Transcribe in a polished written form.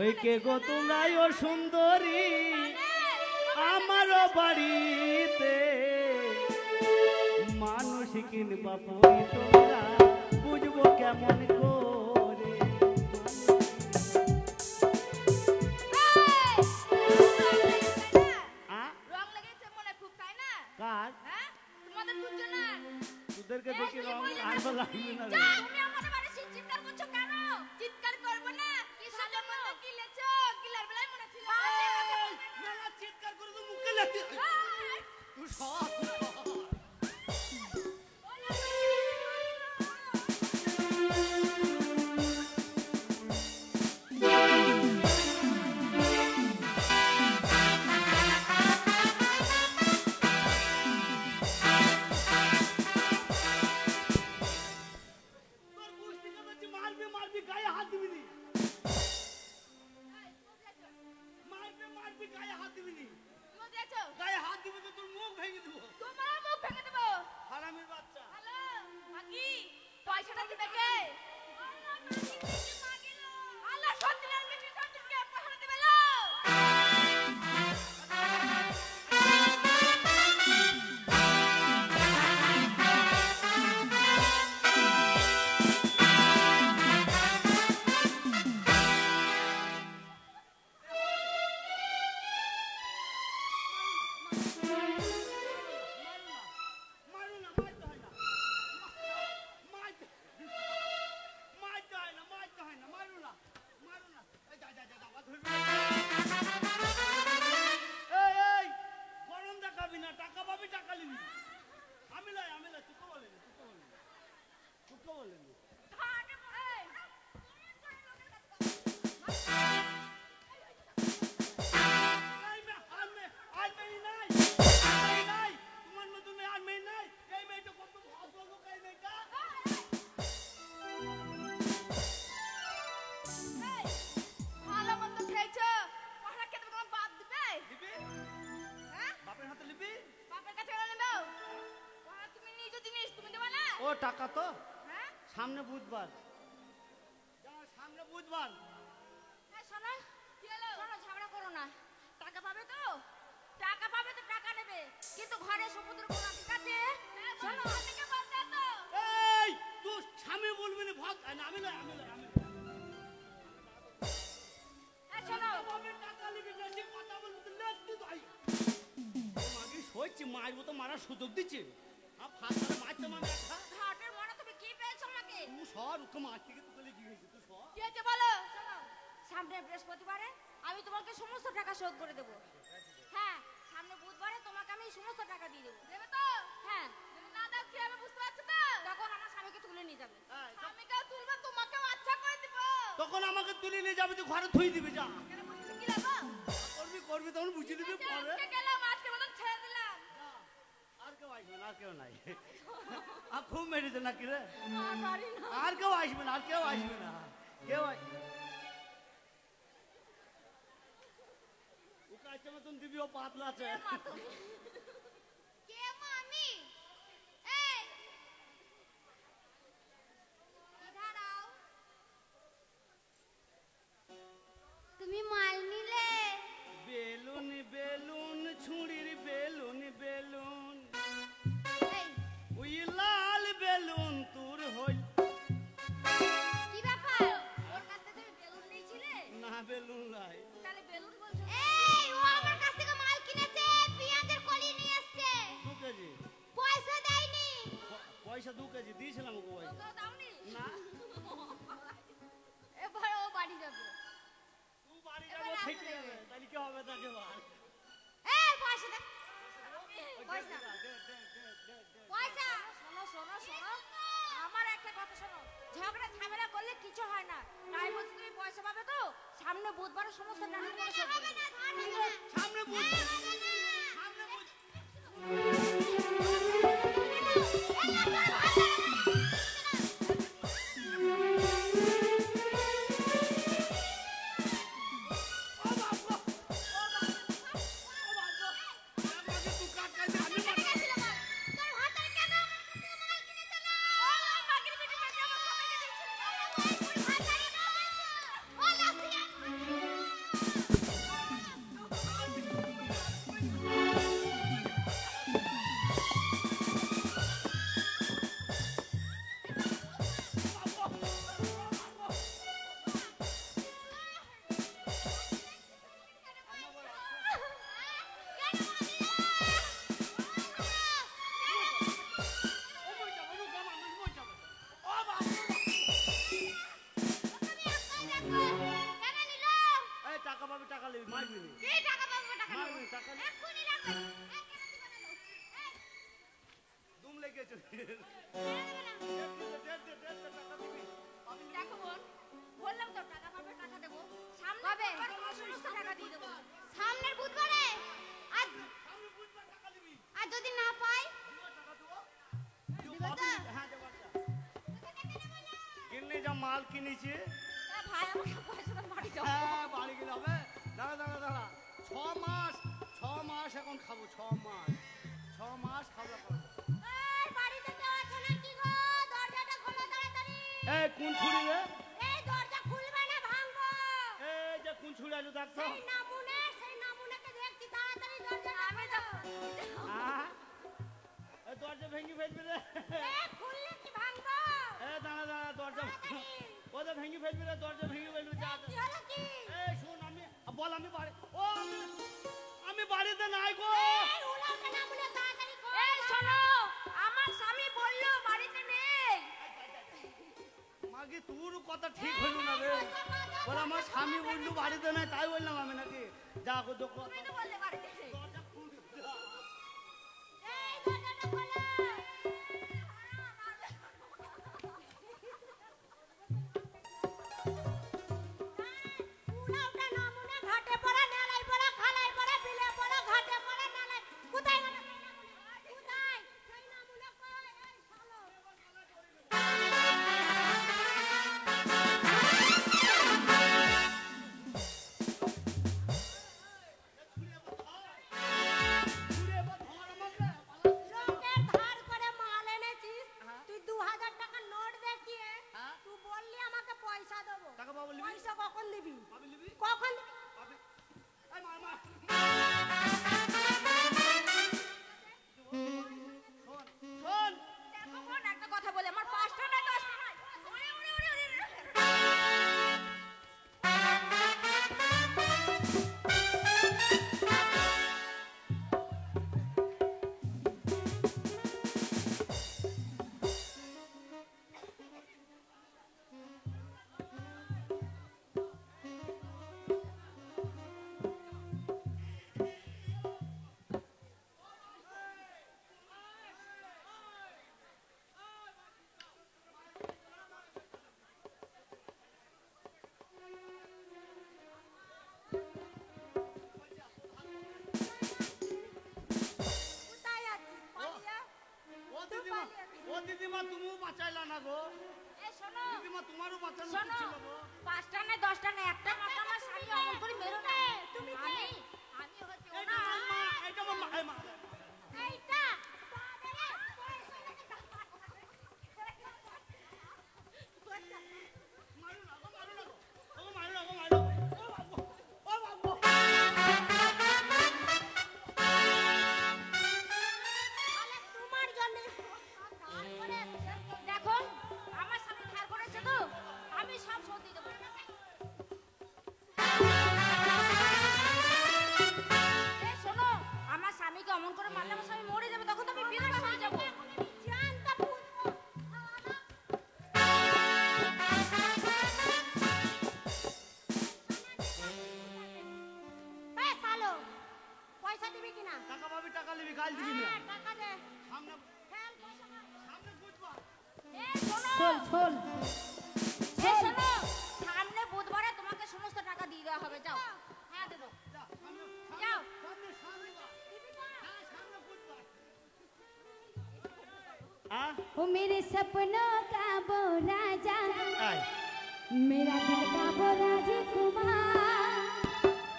ওই কে গো তোমরা ও সুন্দরী আমার বাড়িতে মানুষ কিনবা পরি তোমরা বুঝবো কেমন করে কার তোদেরকে দেখি রং আর লাগবে না ও টাকা তো সামনে বুধবার সামনে বুধবার শোনো ঝগড়া করো না টাকা পাবে তো টাকা নেবে কিন্তু ঘরে সমুদ্র কোনা ঠিক আছে শোনো থেকে বলতে তো এই তুই স্বামী বলবি না ভাগ আমি শোনো টাকা নিবি বেশি কথা বলবি তো লেট তুই ভাই মাগি সইছি মারবো তো মারার সুযোগ দিচ্ছে ফাঁকা মারতে মামা একটা ঘাটের মনে তুমি কি পেয়েছো আমাকে তুই সর ওকে মারতে গিয়ে তুই কি হয়েছে তুই সর কি হয়েছে বলো শোনো সামনে বৃহস্পতিবারে আমি তোমাকে সমস্ত টাকা শোধ করে দেবো হ্যাঁ সামনে বুধবারে তোমাকে আমি সমস্ত টাকা দিয়ে দেবো দেবে তো হ্যাঁ না দাও কি আমি বুঝতে পারছি তো তখন আমার স্বামীকে তুলে নিয়ে যাবে স্বামীকেও তুলবে তোমাকেও আচ্ছা করে দিব তখন আমাকে তুলে নিয়ে যাবে তুই ঘরে থুই দিবি যা কেন বুঝছিস কি লাগবে করবি তখন বুঝিয়ে দিবি পরে আজকে গেলাম আজকে মতন ছেড়ে দিলাম আর কেউ নাই আর খুব মেরেছে নাকি রে পারি না আর কেউ আসবে না কেউ ওকে আছে মতন দিবি ও পাতলা আছে কে মামি এই দাঁড়াও তুমি মাল নিলে বেলুন ছুরির বেলুন এই ওই লাল বেলুন তোর হই কি ব্যাপার ওর কাছ থেকে তুমি বেলুন নিয়েছিলে না বেলুন লাই তাহলে বেলুন বলছো এই ও আমার কাছ থেকে মাল কিনেছে পেঁয়াজের কলি নিয়ে আসছে 2 কেজি পয়সা দেয়নি পয়সা 2 কেজি দিয়েছিলাম ওকে পয়সা তোকেও দাওনি না এবার ও বাড়ি যাবে তুই বাড়ি যাবে ঠিক যাবে তাহলে কি হবে তাকে বল এই পয়সা দে পয়সা পয়সা শোনো আমার একটা কথা শোনো ঝগড়া ঝামেলা করলে কিছু হয় না তাই বলছি তুমি পয়সা পাবে তো সামনে বুধবার সমস্ত টাকা হবে না সামনে বুধ মাল কিনেছি। ভাই আমাকে পয়সা দাও, বাড়ি যাও। হ্যাঁ বাড়ি গেলে হবে। দাঁড়া দাঁড়া দাঁড়া, 6 মাস এখন খাবো, 6 মাস খাওয়া করবো। এই বাড়িতে কেউ আছে নাকি গো? দরজাটা খোলো তাড়াতাড়ি। এই কোন ছুরি রে? এই দরজা খুলবে না, ভাঙবো। এই যে কোন ছুরি আলো দেখছো? সেই নামুনেকে দেখছি, তাড়াতাড়ি দরজা আমি দাও। এই দরজা ভেঙে ফেলবি রে। এই খুললে কি ভাঙবো? এই দাঁড়া দাঁড়া, দরজা ওদের ভেঙে ফেলবি রে, দরজা ভেঙে ফেলবি। যা কি হলো কি? এই শুন, বল আমি বাড়ি, আমি বাড়িতে নাই গো। এই উলাওটা নামুনে তাড়াতাড়ি কর। এই শোনো, আমার স্বামী বললো বাড়িতে নেই। মাগি তোর কথা ঠিক হইল না রে। বল আমার স্বামী বললো বাড়িতে নাই, তাই বললাম আমি নাকি। যা গো দেখো, তুমি তো বললে বাড়িতে নেই। দরজা খুলবি। এই দরজাটা খোলো। উলাওটা নামুনে ঘাটে পড়া, নেলাই পড়া, খালাই পড়া, বিলে পড়া, ঘাটে পড়া, নেলাই। কোথায় গেল সেই নামুনে? কোথায়? সেই নামুনে কই? এই শালো। লোকের ধার করে মাল এনেছিস, তুই 2000 টাকা নোট দেখিয়ে তুই বললি আমাকে পয়সা দেবো। টাকা পাবো লিবি? পয়সা কখন দিবি? পাবি লিবি? কখন দিবি? পাবি। এই মার মার। শোন, দেখো বোন, একটা কথা বলে আমার 5টা না 10টা নাই। ওরে ওরে ওরে ওরে। কোথায় আছিস? পালিয়ে। ও দিদিমা তুমিও বাঁচাইলা না গো। এই শোনো, দিদিমা তোমারও বাঁচানো শোনো, ছিল গো। 5টা না 10টা না, একটা মাত্র আমার স্বামী অমন করে মেরো না। তুমি কে? আমি হচ্ছে এইটা ওনা। আমার মা, এইটা আমার মা, এই মা। এইটা বাবারে পয়সা লাগে। মারো না গো, মারো না গো। ও মারো না গো, মারো না। ও বাবু, ও বাবু। আরে তোমার জন্য ধার করে দেখো, আমার স্বামী ধার করেছে তো আমি সব শোধ দিয়ে দেবো। এই শোনো, আমার স্বামীকে অমন করে মারলে আমার স্বামী মরে যাবে, তখন তো আমি বিধবা হয়ে যাবো। জানতা বুঝবো। এই শালো, পয়সা দিবি কিনা? টাকা পাবি, টাকা নিবি, গাল দিবি না। হ্যাঁ, টাকা দে। সামনে ফেল পয়সা মার। সামনে বুঝবা। এই শোনো, এই শোনো, সামনে বুধবারে তোমাকে সমস্ত টাকা দিয়ে দেওয়া হবে, যাও। হ্যাঁ দেবো। যা, সামনে, যাও। সামনে বা। হ্যাঁ, সামনে বুঝবা। वो मेरे सपनों का वो राजा আয়। मेरा दिल का वो राजकुमार